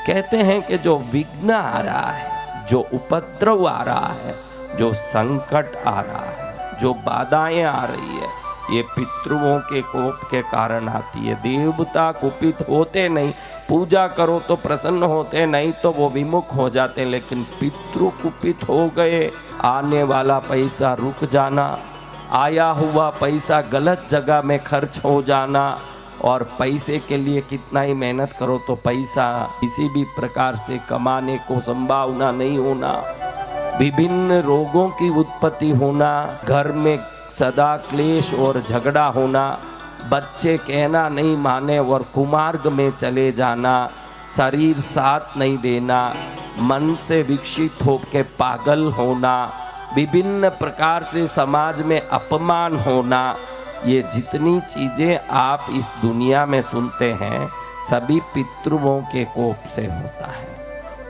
कहते हैं कि जो विघ्न आ रहा है, जो उपद्रव आ रहा है, जो संकट आ रहा है, जो बाधाएं आ रही है, ये पितृओं के कोप के कारण आती है। देवता कुपित होते नहीं, पूजा करो तो प्रसन्न होते, नहीं तो वो विमुख हो जाते। लेकिन पितृ कुपित हो गए, आने वाला पैसा रुक जाना, आया हुआ पैसा गलत जगह में खर्च हो जाना, और पैसे के लिए कितना ही मेहनत करो तो पैसा किसी भी प्रकार से कमाने को संभावना नहीं होना, विभिन्न रोगों की उत्पत्ति होना, घर में सदा क्लेश और झगड़ा होना, बच्चे कहना नहीं माने और कुमार्ग में चले जाना, शरीर साथ नहीं देना, मन से विक्षिप्त होकर पागल होना, विभिन्न प्रकार से समाज में अपमान होना, ये जितनी चीज़ें आप इस दुनिया में सुनते हैं सभी पितृओं के कोप से होता है।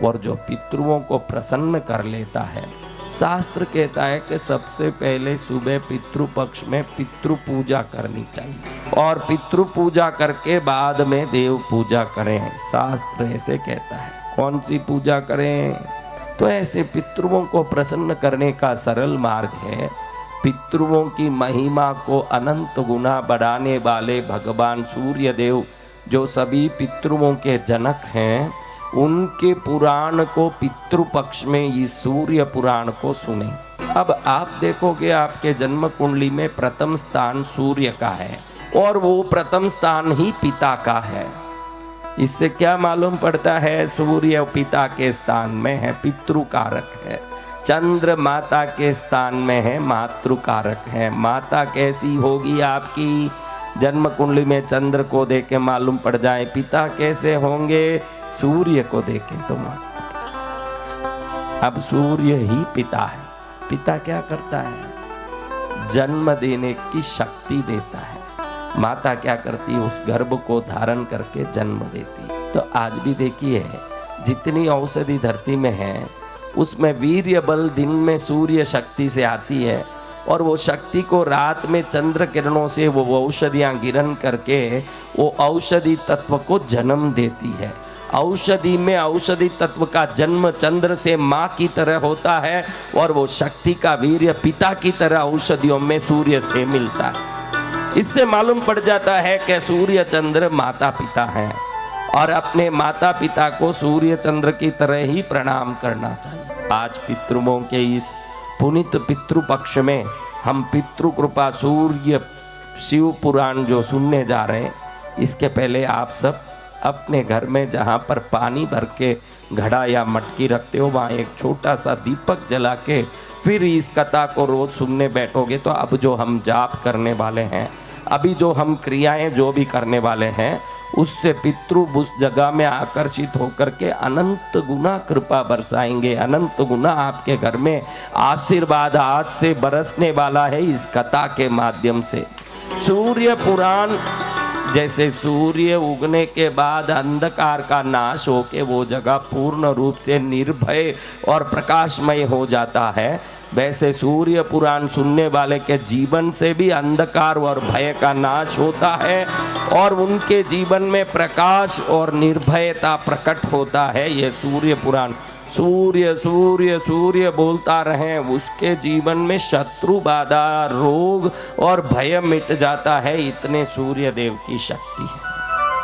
और जो पितृओं को प्रसन्न कर लेता है, शास्त्र कहता है कि सबसे पहले सुबह पितृ पक्ष में पितृ पूजा करनी चाहिए और पितृ पूजा करके बाद में देव पूजा करें। शास्त्र ऐसे कहता है। कौन सी पूजा करें? तो ऐसे पितृओं को प्रसन्न करने का सरल मार्ग है, पितृओं की महिमा को अनंत गुना बढ़ाने वाले भगवान सूर्य देव जो सभी पितृओं के जनक हैं, उनके पुराण को पितृ पक्ष में इस सूर्य पुराण को सुने। अब आप देखोगे आपके जन्म कुंडली में प्रथम स्थान सूर्य का है और वो प्रथम स्थान ही पिता का है। इससे क्या मालूम पड़ता है? सूर्य पिता के स्थान में है, पितृ कारक है। चंद्र माता के स्थान में है, मातृ कारक है। माता कैसी होगी आपकी? जन्म कुंडली में चंद्र को देके मालूम पड़ जाए। पिता कैसे होंगे? सूर्य को देखें तो मालूम पड़ जाए। अब सूर्य ही पिता है। पिता क्या करता है? जन्म देने की शक्ति देता है। माता क्या करती है? उस गर्भ को धारण करके जन्म देती है। तो आज भी देखिए, जितनी औषधि धरती में है उसमें वीर्य बल दिन में सूर्य शक्ति से आती है और वो शक्ति को रात में चंद्र किरणों से वो औषधियाँ गिरन करके वो औषधि तत्व को जन्म देती है। औषधि में औषधि तत्व का जन्म चंद्र से माँ की तरह होता है और वो शक्ति का वीर्य पिता की तरह औषधियों में सूर्य से मिलता है। इससे मालूम पड़ जाता है कि सूर्य चंद्र माता पिता हैं और अपने माता पिता को सूर्य चंद्र की तरह ही प्रणाम करना चाहिए। आज पितृओं के इस पुनित पितृ पक्ष में हम पितृ कृपा सूर्य शिव पुराण जो सुनने जा रहे हैं, इसके पहले आप सब अपने घर में जहाँ पर पानी भर के घड़ा या मटकी रखते हो वहाँ एक छोटा सा दीपक जला के फिर इस कथा को रोज सुनने बैठोगे तो अब जो हम जाप करने वाले हैं, अभी जो हम क्रियाएं जो भी करने वाले हैं, उससे पितृ उस जगह में आकर्षित होकर के अनंत गुना कृपा बरसाएंगे। अनंत गुना आपके घर में आशीर्वाद आज से बरसने वाला है इस कथा के माध्यम से। सूर्य पुराण जैसे सूर्य उगने के बाद अंधकार का नाश होके वो जगह पूर्ण रूप से निर्भय और प्रकाशमय हो जाता है, वैसे सूर्य पुराण सुनने वाले के जीवन से भी अंधकार और भय का नाश होता है और उनके जीवन में प्रकाश और निर्भयता प्रकट होता है। ये सूर्य पुराण सूर्य सूर्य सूर्य बोलता रहे, उसके जीवन में शत्रु बाधा रोग और भय मिट जाता है। इतने सूर्य देव की शक्ति है।